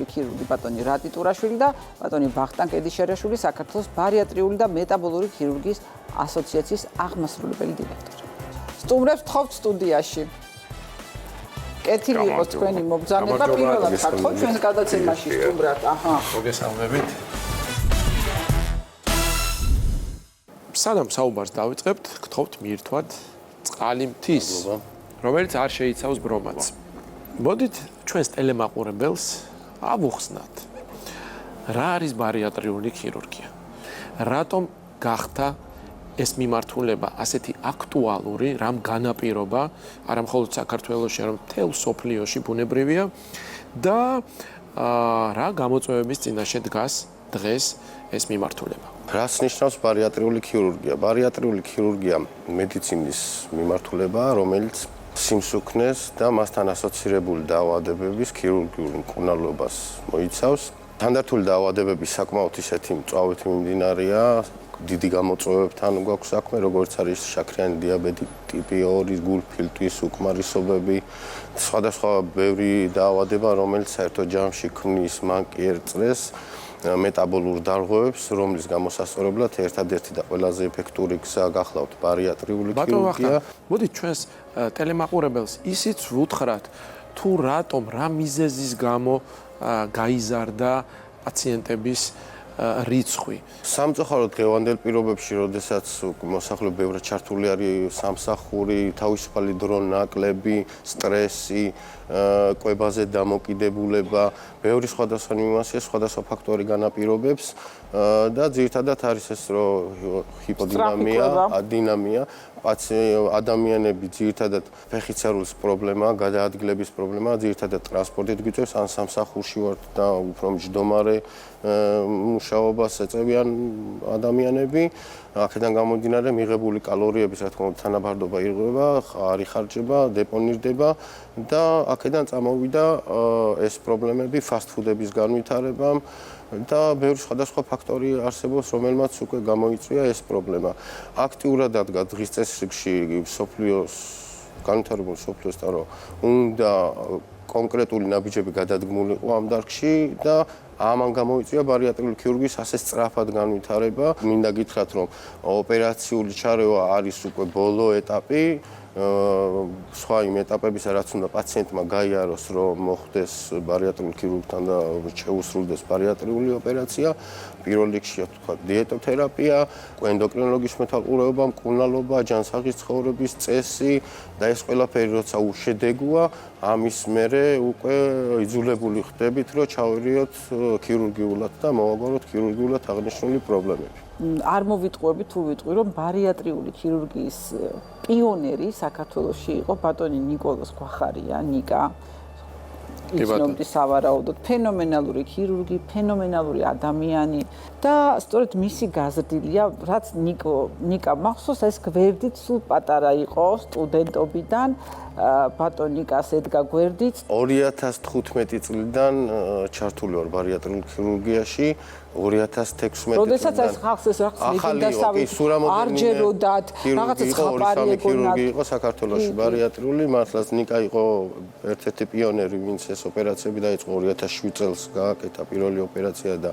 ბარიატრიული ქირურგი ბატონი რატი ტურაშვილი და ბატონი ვახტანგ კედიშერაშვილი, საქართველოს ბარიატრიული და მეტაბოლური ქირურგიის ასოციაციის აღმასრულებელი დირექტორი. სტუმრებს ვთხოვთ სტუდიაში. კეთილი იყოს თქვენი მობრძანება, პირველად ხართ ხო ჩვენს გადაცემაში სტუმრად? აჰა. მოგესალმებით. სანამ საუბარს დავიწყებთ, გთხოვთ მიირთვათ წყალი მთის, რომელიც არ შეიცავს ბრომატს. მოდით ჩვენს ტელემაყურებელს ავუხსნათ. რა არის ბარიატრიული ქირურგია? რატომ გახდა ეს მიმართულება ასეთი აქტუალური, რამ განაპირობა, არა მხოლოდ საქართველოში, არამედ მთელ სოფლიოში ბუნებრივია და რა გამოწვევების წინაშე დგას დღეს ეს მიმართულება? რას ნიშნავს ბარიატრიული ქირურგია? ბარიატრიული ქირურგია მედიცინის მიმართულებაა, რომელიც სიმსუქნეს და მასთან ასოცირებული დაავადებების ქირურგიულ მკურნალობას მოიცავს. თანდართული დაავადებების საკმაოდ ისეთი მწვავეთი მიმდინარეა, დიდი გამოწვევებთან გვაქვს საქმე, როგორც არის შაქრიანი დიაბეტი ტიპი 2, გულფილტვის უკმარისობები, სხვადასხვა ბევრი დაავადება, რომელიც საერთო ჯამში ქმნის მანკიერ წრეს, მეტაბოლურ დარღვევებს, რომლის გამოსასწორებლად ერთადერთი და ყველაზე ეფექტური გზა გახლავთ ბარიატრიული ქირურგია. მოდით ჩვენს ტელემაყურებელს ისიც ვუთხრათ, თუ რატომ, რა მიზეზის გამო გაიზარდა პაციენტების რიცხვი. სამწუხაროდ დღევანდელ პირობებში, როდესაც მოსახლეობა ბევრად ჩართული არის სამსახური, თავისუფალი დრო ნაკლები, სტრესი, კვებაზე დამოკიდებულება, ბევრი სხვადასხვა ნიუანსია, სხვადასხვა ფაქტორი განაპირობებს და ძირითადად არის ეს რომ დინამია, ადამიანები ძირითადად ფეხიცარულის პრობლემა, გადაადგილების პრობლემა, ძირითადად ტრანსპორტით გვიწევს, ან სამსახურში ვართ და უფრო მჯდომარე მუშაობას ეწევიან ადამიანები. აქედან გამომდინარე მიღებული კალორიების, რა თქმა უნდა, თანაბარდობა ირღვევა, არ იხარჯება, დეპონირდება და აქედან წამოვიდა ეს პრობლემები ფასტ-ფუდების განვითარებამ და ბევრი სხვადასხვა ფაქტორი არსებობს, რომელმაც უკვე გამოიწვია ეს პრობლემა. აქტიურად ადგა დღის წესრიგში მსოფლიოს განვითარებული მსოფლიოსთან, რომ უნდა კონკრეტული ნაბიჯები გადადგმულიყო ამ დარგში და ამან გამოიწვია ბარიატრიული ქირურგიის ასე სწრაფად განვითარება. მინდა გითხრათ, რომ ოპერაციული ჩარევა არის უკვე ბოლო ეტაპი. სხვა იმ ეტაპებისა, რაც უნდა პაციენტმა გაიაროს, რომ მოხდეს ბარიატრიული ქირურგთან და შეუსრულდეს ბარიატრიული ოპერაცია. პირველ რიგში, თქვა, დიეტოთერაპია, ენდოკრინოლოგის მეთვალყურეობა, მკურნალობა, ჯანსაღის ცხოვრების წესი და ეს ყველაფერი როცა უშედეგოა, ამის მერე უკვე იძულებული ხდებით, რომ ჩავერიოთ ქირურგიულად და მოვაგვაროთ ქირურგიულად აღნიშნული პრობლემები. არ მოვიტყუები თუ ვიტყვი, რომ ბარიატრიული ქირურგიის პიონერი საქართველოში იყო ბატონი ნიკოლოზ გვახარია, ნიკა. იცნობდი სავარაუდოდ, ფენომენალური ქირურგი, ფენომენალური ადამიანი და სწორედ მისი გაზრდილია, რაც ნიკა მახსოვს, ეს გვერდით სულ პატარა იყო სტუდენტობიდან, ბატონ ნიკას ედგა გვერდით. 2015 წლიდან ჩართული ვარ ბარიატრიულ ქირურგიაში. 2016 როდესაც ეს ხალხს ეს რაღაც მედინდასავით არჯეროდათ, რაღაცა ცხაპარი ქირურგი იყო საქართველოში ბარიატრიული, მართლაც ნიკა იყო ერთ-ერთი პიონერი, ვინც ეს ოპერაციები დაიწყო 2007 წელს გააკეთა პირველი ოპერაცია და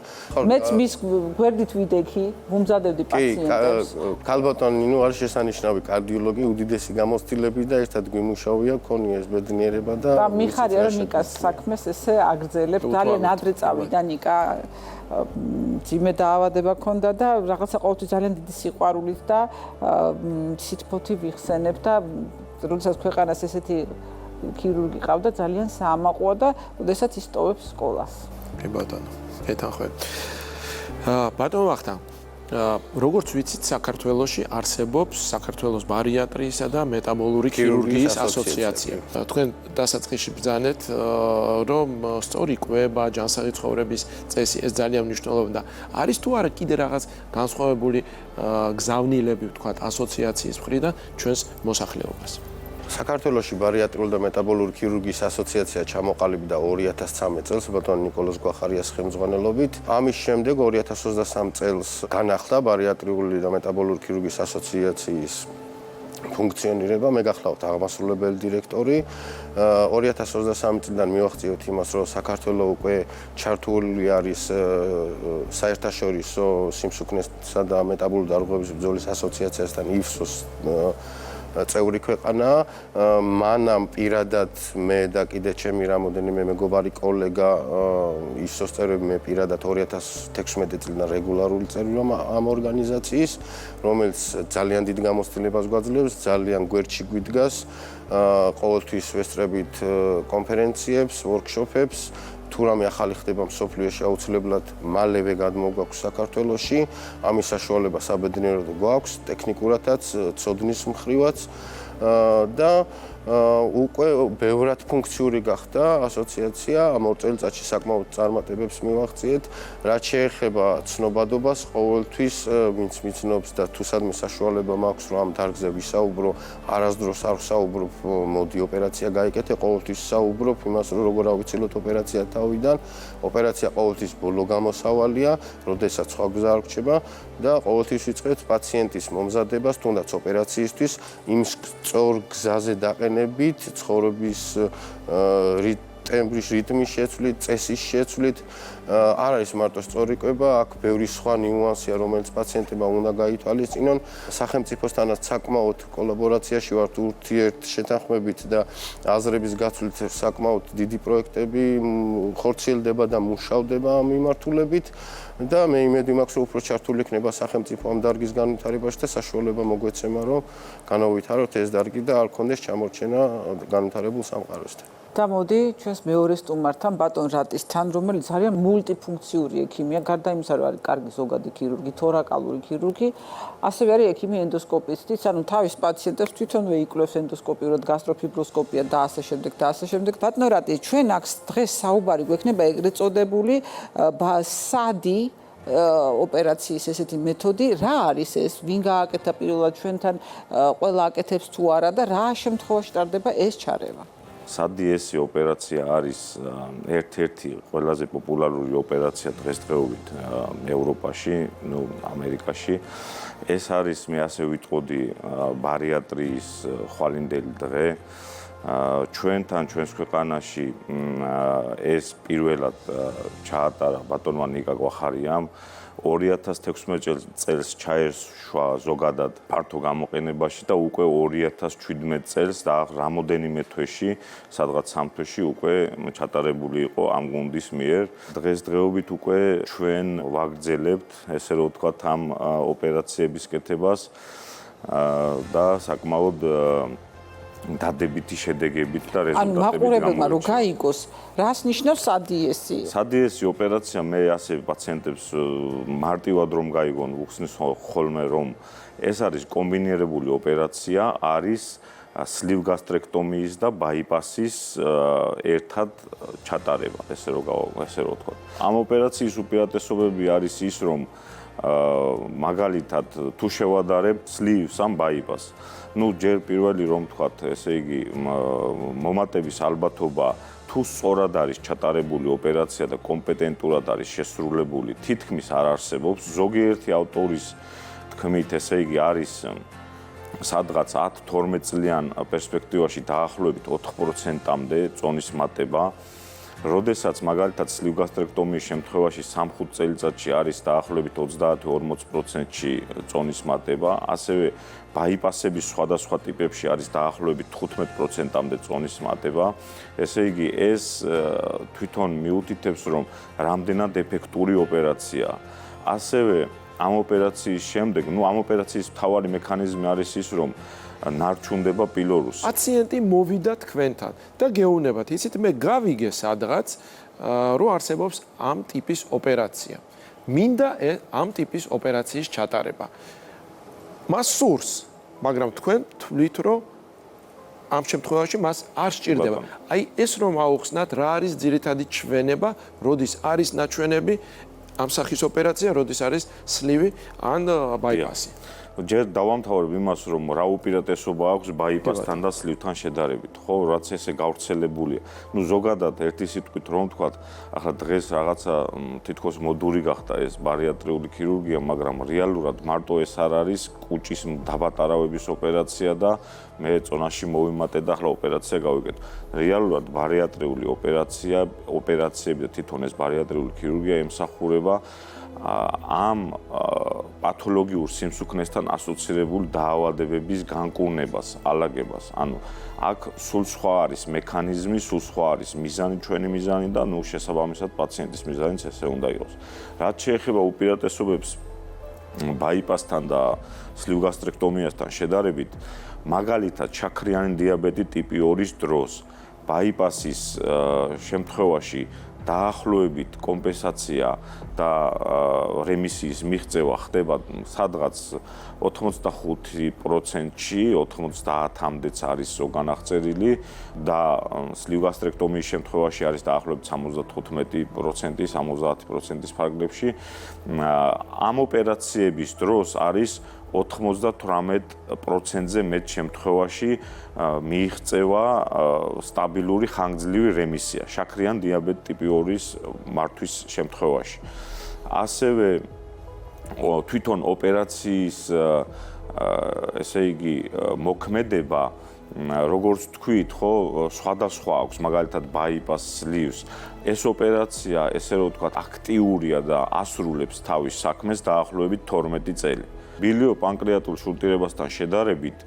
მეც მის გვერდით ვიდექი, ვუმზადებდი პაციენტებს. ქალბატონი ნინო არის შესანიშნავი კარდიოლოგი, უდიდესი გამოცდილები და ერთად გვიმუშავია, ქონია ეს ბედნიერება და მიხარია რომ ნიკას საქმეს ესე აგრძელებ, ძალიან ადრე წავიდა ნიკა. ძიმე დაავადება ჰქონდა და რაღაცა ყოველთვის ძალიან დიდი სიყვარულით და სითბოთი ვიხსენებ და როდესაც ქვეყანას ესეთი ქირურგი ყავდა ძალიან საამაყოა და როდესაც ისტოვებს სკოლას. კი ბატონო, ეთანხმები. ბატონო ვახტანგ, როგორც ვიცით, საქართველოში არსებობს საქართველოს ბარიატრიისა და მეტაბოლური ქირურგიის ასოციაცია. თქვენ დასაწყისში ბრძანეთ, რომ სწორი კვება, ჯანსაღი ცხოვრების წესი ეს ძალიან მნიშვნელოვანია და არის თუ არა კიდე რაღაც განსხვავებული გზავნილები, ვთქვათ, ასოციაციის მხრიდან ჩვენს მოსახლეობას? საქართველოში ბარიატრიული და მეტაბოლური ქირურგიის ასოციაცია ჩამოყალიბდა 2013 წელს ბატონ ნიკოლოზ გვახარიას ხელმძღვანელობით. ამის შემდეგ 2023 წელს განახლა ბარიატრიული და მეტაბოლური ქირურგიის ასოციაციის ფუნქციონირება. მე გახლავთ აღმასრულებელი დირექტორი. 2023 წლიდან მივახციოთ იმას, რომ საქართველოს უკვე ჩართული არის საერთაშორისო სიმსუქნესა და მეტაბოლური დარღვევების ბრძოლის ასოციაციასთან IFSO-ს წევრი ქვეყანა. მანამ პირადად მე და კიდე ჩემი რამოდენიმე მეგობარი კოლეგა IFSO-ს წევრები მე პირადად 2016 წლიდან რეგულარული წევრი ვარ ამ ორგანიზაციის, რომელიც ძალიან დიდ გამოცდილებას გვაძლევს, ძალიან გვერდში გვიდგას, ყოველთვის ვესწრებით კონფერენციებს, ვორქშოპებს. თუ რამე ახალი ხდება მსოფლიოში, აუცილებლად მალევე გადმოგვაქვს საქართველოში. ამის საშუალება საბედნიეროდ გვაქვს, ტექნიკურადაც, ცოდნის მხრივაც და უკვე ბევრად ფუნქციური გახდა ასოციაცია. ამ ორ წელიწადში საკმაოდ წარმატებებს მივაღწიეთ. რაც შეეხება ცნობადობას, ყოველთვის ვინც მიცნობს და თუ სადმე საშუალება მაქვს, რომ ამ დარგზე ვისაუბრო, არასდროს არ ვსაუბრობ, მოდი ოპერაცია გაიკეთე, ყოველთვის ვსაუბრობ იმას, რომ როგორ ავიცილოთ ოპერაცია თავიდან. ოპერაცია ყოველთვის ბოლო გამოსავალია, როდესაც სხვა გზა არ რჩება და ყოველთვის ვიწყებთ პაციენტის მომზადებას, თუნდაც ოპერაციისთვის იმ სწორ გზაზე დაყენებით, ცხოვრების ტემბრის რიტმის შეცვლით, წესის შეცვლით. არ არის მარტო სწორი კვება, აქ ბევრი სხვა ნიუანსია, რომელიც პაციენტებმა უნდა გაითვალისწინონ. სახელმწიფოსთანაც საკმაოდ კოლაბორაციაში ვართ ურთიერთშეთანხმებით და აზრების გაცვლით საკმაოდ დიდი პროექტები ხორციელდება და მუშავდება ამ მიმართულებით და მე იმედი მაქვს, რომ უფრო ჩართული იქნება სახელმწიფო ამ დარგის განვითარებაში და საშუალება მოგვეცემა, რომ განავითაროთ ეს დარგი და არ გქონდეს ჩამორჩენა განვითარებულ სამყაროსთან. და მოდი ჩვენს მეორე სტუმართან ბატონ რატისთან, რომელიც ძალიან მულტიფუნქციური ექიმია, გარდა იმისა, რომ არის კარგი ზოგადი ქირურგი, თორაკალური ქირურგი, ასევე არის ექიმი ენდოსკოპისტიც, ანუ თავის პაციენტებს თვითონვე იკვლევს ენდოსკოპიურად, გასტროფიბროსკოპია და ასე შემდეგ და ასე შემდეგ. ბატონო რატი, ჩვენ აქ დღეს საუბარი გვექნება ეგრეთ წოდებული სადი ოპერაციის ესეთი მეთოდი, რა არის ეს, ვინ გააკეთა პირველად ჩვენთან, ყველა აკეთებს თუ არა და რა შემთხვევაში ტარდება ეს ჩარევა? SADS ოპერაცია არის ერთ-ერთი ყველაზე პოპულარული ოპერაცია დღესდღეობით ევროპაში, ამერიკაში. ეს არის, მე ასე ვიტყოდი, ბარიატრიის ხვალინდელი დღე. ჩვენთან, ჩვენს ქვეყანაში ეს პირველად ჩაატარა ბატონმა ნიკა გვახარიამ. 2016 წელს ჩაერთვა ზოგადად ფართო გამოყენებაში და უკვე 2017 წელს და რამოდენიმე თვეში, სადღაც 3 თვეში უკვე ჩატარებული იყო ამ გუნდის მიერ. დღესდღეობით უკვე ჩვენ ვაგრძელებთ, ესე რომ ვთქვათ, ამ ოპერაციების კეთებას და საკმაოდ დადებითი შედეგებით და რეზულტატებით ანუ მაყურებელმა რო გაიგოს, რას ნიშნავს SADS-ი? SADS-ი ოპერაცია მე ასე პაციენტებს მარტივად რომ გაიგონ, ვუხსნის ხოლმე რომ ეს არის კომბინირებული ოპერაცია, არის სლივ გასტრექტომიის და ბაიპასის ერთად ჩატარება, ესე რომ ვთქვათ. ამ ოპერაციის უპირატესობები არის ის, რომ მაგალითად თუ შევადარებთ სლივს ან ბაიპასს, ჯერ პირველი რომ ვთქვათ, ესე იგი მომატების ალბათობა თუ სწორად არის ჩატარებული ოპერაცია და კომპეტენტურად არის შესრულებული, თითქმის არ არსებობს. ზოგიერთი ავტორის თქმით, ესე იგი არის სადღაც 10-12 წლიან პერსპექტივაში დაახლოებით 4%-მდე წონის მატება. როდესაც მაგალითად სლივ გასტრექტომიის შემთხვევაში 3-5 წელიწადში არის დაახლოებით 30-40%-ში წონის მატება, ასევე ბაიპასების სხვადასხვა ტიპებში არის დაახლოებით 15%-მდე წონის მატება. ესე იგი, ეს თვითონ მიუთითებს, რომ რამდენად ეფექტური ოპერაციაა. ასევე ამ ოპერაციის შემდეგ, ამ ოპერაციის მთავარი მექანიზმი არის ის, რომ ნარჩუნდება პილორუსი. პაციენტი მოვიდა თქვენთან და გეუბნებათ, იცით, მე გავიგე სადღაც, რომ არსებობს ამ ტიპის ოპერაცია. მინდა ამ ტიპის ოპერაციის ჩატარება. მას სურს, მაგრამ თქვენ თვლით, რომ ამ შემთხვევაში მას არ სჭირდება. აი ეს რომ აუხსნათ, რა არის ძირითადი ჩვენება, როდის არის ნაჩვენები ამ სახის ოპერაცია, როდის არის სლივი ან ბაიპასი. ჯერ დავამთავრებ იმას, რომ რა უპირატესობა აქვს ბაიპასთან და სლივთან შედარებით, ხო, რაც ესე გავრცელებულია. ნუ ზოგადად ერთი სიტყვით რომ ვთქვათ, ახლა დღეს რაღაცა თითქოს მოდური გახდა ეს ბარიატრიული ქირურგია, მაგრამ რეალურად მარტო ეს არ არის კუჭის დაბატარავების ოპერაცია და მე წონაში მოვიმატე და ახლა ოპერაცია გავიკეთე. რეალურად ბარიატრიული ოპერაციები და თვითონ ეს ბარიატრიული ქირურგია ემსახურება ამ პათოლოგიურ სიმსუქნესთან ასოცირებული დაავადებების განკურნებას, ალაგებას. ანუ აქ სულ სხვა არის მექანიზმი, სულ სხვა არის მიზანი, ჩვენი მიზანი და ნუ შესაბამისად პაციენტის მიზანიც ესე უნდა იყოს. რაც შეეხება უპირატესობებს ბაიპასთან და სლივგასტრექტომიასთან შედარებით, მაგალითად შაქრიანი დიაბეტი ტიპი 2-ის დროს ბაიპასის შემთხვევაში დაახლოებით კომპენსაცია და რემისიის მიღწევა ხდება სადღაც 85%-ში, 90-მდეც არის განახწერილი და სლივგასტრექტომიის შემთხვევაში არის დაახლოებით 75%, 70%-ის ფარგლებში. ამ ოპერაციების დროს არის 98%-ზე მეტ შემთხვევაში მიიღწევა სტაბილური ხანგრძლივი რემისია შაქრიან დიაბეტ ტიპი 2-ის მართვის შემთხვევაში. ასევე თვითონ ოპერაციის ესე იგი მოქმედება როგორც თქვით, ხო, სხვადასხვა აქვს, მაგალითად ბაიპას სლივს. ეს ოპერაცია, ესე რომ ვთქვათ, აქტიურია და ასრულებს თავის საქმეს დაახლოებით 12 წელი. ბილიოპანკრეატულ შულტირებასთან შედარებით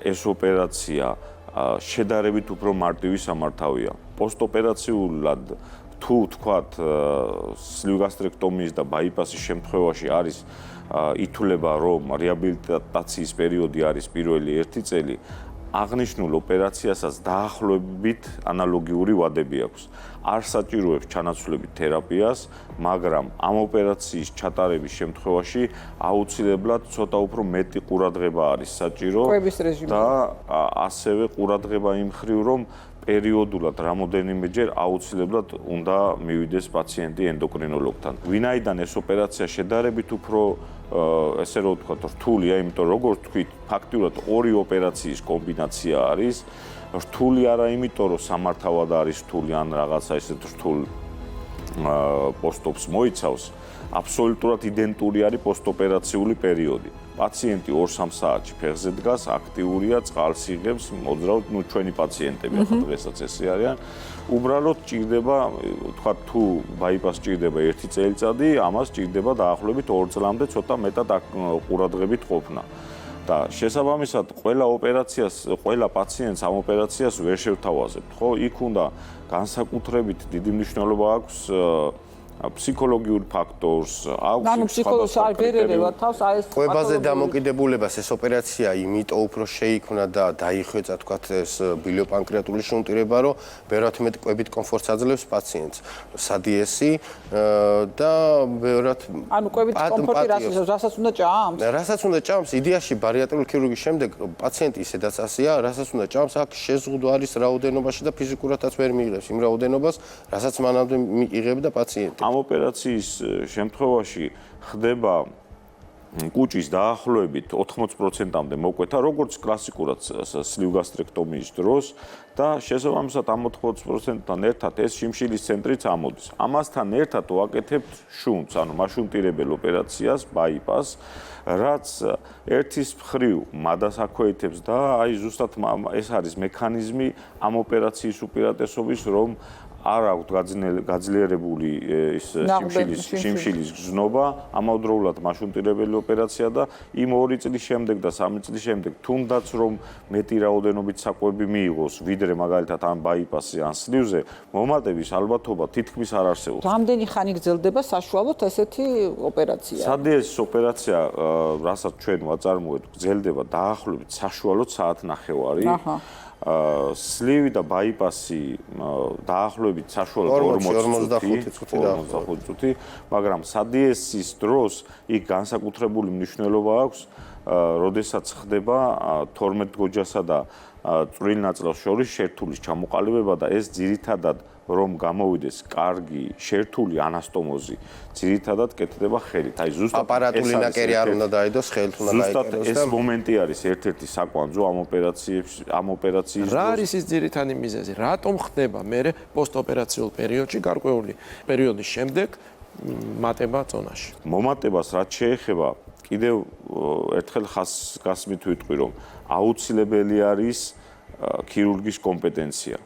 ეს ოპერაცია შედარებით უფრო მარტივი სამართავია. პოსტოპერაციულად თუ ვთქვათ სლივგასტრექტომიის და ბაიპასის შემთხვევაში არის ითვლება, რომ რეაბილიტაციის პერიოდი არის პირველი 1 წელი, აღნიშნულ ოპერაციასაც დაახლოებით ანალოგიური ვადები აქვს. არ საჭიროებს ჩანაცვლებით თერაპიას, მაგრამ ამ ოპერაციის ჩატარების შემთხვევაში აუცილებლად ცოტა უფრო მეტი ყურადღება არის საჭირო და ასევე ყურადღება იმ მხრივ, რომ პერიოდულად რამოდენიმეჯერ აუცილებლად უნდა მივიდეს პაციენტი ენდოკრინოლოგთან. ვინაიდან ეს ოპერაცია შედარებით უფრო ესე რომ ვთქვათ, რთულია, იმიტომ როგორც თქვით, ფაქტიურად ორი ოპერაციის კომბინაცია არის. რთული არა იმიტომ, რომ სამართავად არის რთული ან რაღაცა ისეთ რთულ პოსტოპს მოიცავს, აბსოლუტურად იდენტური არის პოსტოპერაციული პერიოდი. პაციენტი 2-3 საათში ფეხზე დგას, აქტიურია, წყალს იღებს, მოძრაობ, ნუ ჩვენი პაციენტები ახლა დღესაც ესე არიან. უბრალოდ ჭირდება, თქვა თუ ბაიპას ჭირდება 1 წელიწადი, ამას ჭირდება დაახლოებით 2 წლამდე ცოტა მეტად ყურადღებით ყოფნა. და შესაბამისად ყველა პაციენტს ამ ოპერაციას ვერ შევთავაზებთ, ხო? იქ უნდა განსაკუთრებით დიდი მნიშვნელობა აქვს ფსიქოლოგიურ ფაქტორს, აქვს ანუ ფსიქოლოგს არ ვერერევა თავს აი ეს კვებაზე დამოკიდებულებას ეს ოპერაცია იმიტომ უფრო შეიქმნა და დაიხვეწა თქვათ ეს ბილიოპანკრეატული შუნტირება, რომ ბევრად მეტ კვებით კომფორტს აძლევს პაციენტს. სადიესი და ბევრად ანუ კვებით კომფორტი რასაც უნდა ჭამს? რასაც უნდა ჭამს, იდეაში ბარიატრიული ქირურგიის შემდეგ პაციენტი ისედაც ასეა, რასაც უნდა ჭამს, აქ შეზღუდვა არის რაოდენობაში და ფიზიკურადაც ვერ მიიღებს იმ რაოდენობას, რასაც მანამდე იღებდა პაციენტი. ამ ოპერაციის შემთხვევაში ხდება კუჭის დაახლოებით 80%-მდე მოკვეთა, როგორც კლასიკურად სლივგასტრექტომიის დროს და შესაბამისად ამ 80%-თან ერთად ეს შიმშილის ცენტრიც ამოდის. ამასთან ერთად ვაკეთებთ შუნტს, ანუ მაშუნტირებელ ოპერაციას, ბაიპას, რაც ერთის მხრივ მადას აქვეითებს და აი ზუსტად ეს არის მექანიზმი ამ ოპერაციის უპირატესობის, რომ არ აქვს გაძლიერებული ის შიმშილის გზნობა, ამავდროულად მაშუნტირებელი ოპერაცია და იმ 2 წლის შემდეგ და 3 წლის შემდეგ თუნდაც რომ მეტი რაოდენობით საკვები მიიღოს, ვიდრე მაგალითად ამ ბაიპასზე ან სლივზე, მომატების ალბათობა თითქმის არ არსებობს. რამდენი ხანი გრძელდება საშუალოდ ესეთი ოპერაცია? სადიესის ოპერაცია, რასაც ჩვენ ვაწარმოებთ, გრძელდება დაახლოებით საშუალოდ საათნახევარი. სლივი და ბაიპასი დაახლოებით საშუალოდ 45 წუთი, მაგრამ სადიესის დროს იქ განსაკუთრებული მნიშვნელობა აქვს, როდესაც ხდება 12 გოჯასა და წვრილ ნაწლავს შორის შერთულის ჩამოყალიბება და ეს ძირითადად რომ გამოვიდეს კარგი შერთული ანასტომოზი, ძირითადად კეთდება ხელით. აი ზუსტად აპარატული ნაკერი არ უნდა დაიდოს, ხელით უნდა დაიკეროს და ეს მომენტი არის ერთ-ერთი საკვანძო ამ ოპერაციის რა არის ის ძირითადი მიზეზი? რატომ ხდება მე პოსტოპერაციულ პერიოდში გარკვეული პერიოდის შემდეგ მატება ზონაში? მომატებას რაც შეეხება, კიდევ ერთხელ გასმით ვიტყვი, რომ აუცილებელი არის ქირურგის კომპეტენცია.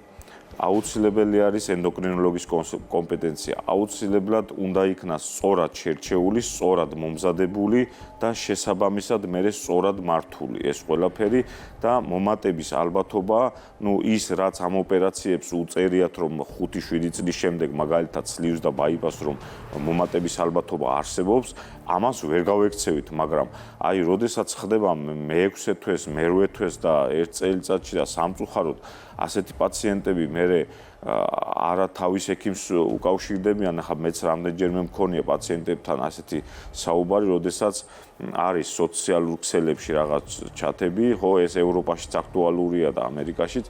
აუცილებელი არის ენდოკრინოლოგის კომპეტენცია. აუცილებლად უნდა იქნას სწორად შერჩეული, სწორად მომზადებული და შესაბამისად მერე სწორად მართული ეს ყველაფერი და მომატების ალბათობა, ის რაც ამ ოპერაციებს უწერიათ, რომ 5-7 წლის შემდეგ მაგალითად სლივს და ბაიპას რომ მომატების ალბათობა არსებობს, ამას ვერ გავექცევით, მაგრამ აი, როდესაც ხდება მე-6 თვეს, მე-8 თვეს და 1 წელიწადში და სამწუხაროდ ასეთი პაციენტები მერე არა თავის ექიმს უკავშირდებიან, ახლა მეც რამდენჯერმე მქონია პაციენტებთან ასეთი საუბარი, როდესაც არის სოციალურ ქსელებში რაღაც ჩათები, ხო, ეს ევროპაშიც აქტუალურია და ამერიკაშიც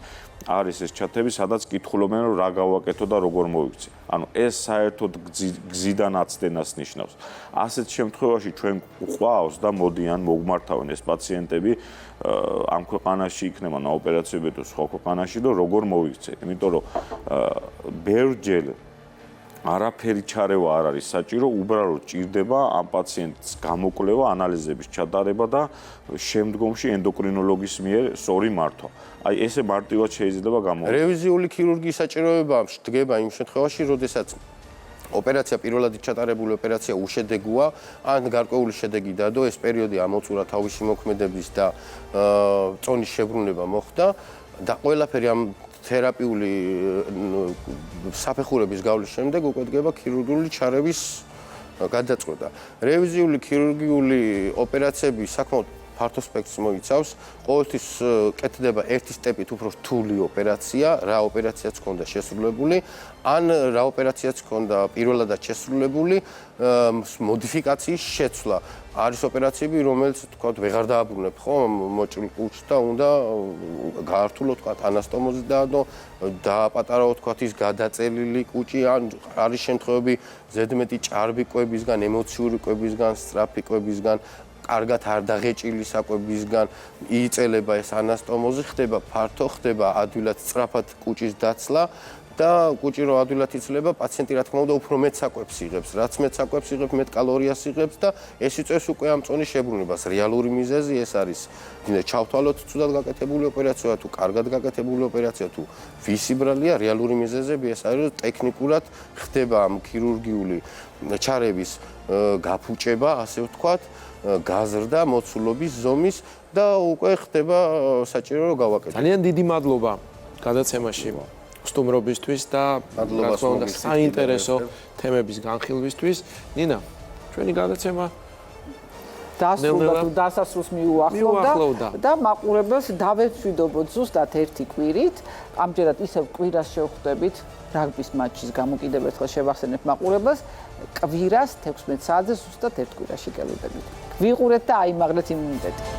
არის ეს ჩათები, სადაც კითხულობენ, რომ რა გავაკეთო და როგორ მოვიქცე. ანუ ეს საერთოდ გზიდან აცდენას ნიშნავს. ასეთ შემთხვევაში ჩვენ გვყავს და მოდიან მოგმართავენ ეს პაციენტები ამ ქვეყანაში იქნება ოპერაციები თუ სხვა ქვეყანაში და როგორ მოვიქცე. იმიტომ რომ ბევრჯერ არაფერი ჩარევა არ არის საჭირო, უბრალოდ ჭირდება ამ პაციენტის გამოკვლევა, ანალიზების ჩატარება და შემდგომში ენდოკრინოლოგის მიერ სწორი მართვა. აი ესე მარტივად შეიძლება გამოვიდეს. რევიზიული ქირურგიის საჭიროება დგება იმ შემთხვევაში, როდესაც ოპერაცია პირველად ჩატარებული ოპერაცია უშედეგოა, ან გარკვეული შედეგი დადო, ეს პერიოდი ამოწურა თავისი მოქმედების და წონის შებრუნება მოხდა და ყველაფერი ამ თერაპიული საფეხურების გავლის შემდეგ უკვე დგება ქირურგიული ჩარევის გადაწყვეტა. რევიზიული ქირურგიული ოპერაციები საკმაოდ ფართო სპექტრს მოიცავს. ყოველთვის კეთდება ერთი სტეპით უფრო რთული ოპერაცია, რა ოპერაციაც ჰქონდა შესრულებული, ან რა ოპერაციაც ჰქონდა პირველადაც შესრულებული, მოდიფიკაციის შეცვლა. არის ოპერაციები, რომელიც თქვა ვეღარ დააბრუნებ, ხო, მოჭრილ კუჭს და უნდა გაართულო თქვა ანასტომოზი დაადო, დააპატარავო თქვა ის გადაწელილი კუჭი, ან არის შემთხვევები ზედმეტი ჭარბი კვებისგან, ემოციური კვებისგან, სწრაფი კვებისგან, კარგად არ დაღეჭილი საკვებისგან იიწელება ეს ანასტომოზი, ხდება ფართო, ხდება ადვილად სწრაფად კუჭის დაცლა და კუჭი რო ადვილად იცლება, პაციენტი რა თქმა უნდა უფრო მეტ საკვებს იღებს, რაც მეტ საკვებს იღებს, მეტ კალორიას იღებს და ეს იწევს უკვე ამ წონის შებრუნებას. რეალური მიზეზი ეს არის, ჩავთვალოთ ცუდად გაკეთებული ოპერაცია თუ კარგად გაკეთებული ოპერაცია თუ ვისი ბრალია, რეალური მიზეზები ეს არის, რომ ტექნიკურად ხდება ამ ქირურგიული ჩარევის გაფუჭება, ასე ვთქვათ, გაზრდა, მოცულობის ზომის და უკვე ხდება საჭირო რომ გავაკეთოთ. ძალიან დიდი მადლობა გადაცემაში სტუმრობისთვის და საინტერესო თემების განხილვისთვის. ნინა, ჩვენი გადაცემა დასასრულს მიუახლოვდა და მაყურებელს დავეცვიდობოთ ზუსტად ერთი კვირით. ამჯერად ისევ კვირას შევხვდებით რაგბის მატჩის გამო კიდევ ერთხელ შევახსენებ მაყურებელს. კვირას 16 საათზე ზუსტად ერთ კვირაში გელოდებით. გვიყურეთ და აიმაღლეთ იმუნიტეტი.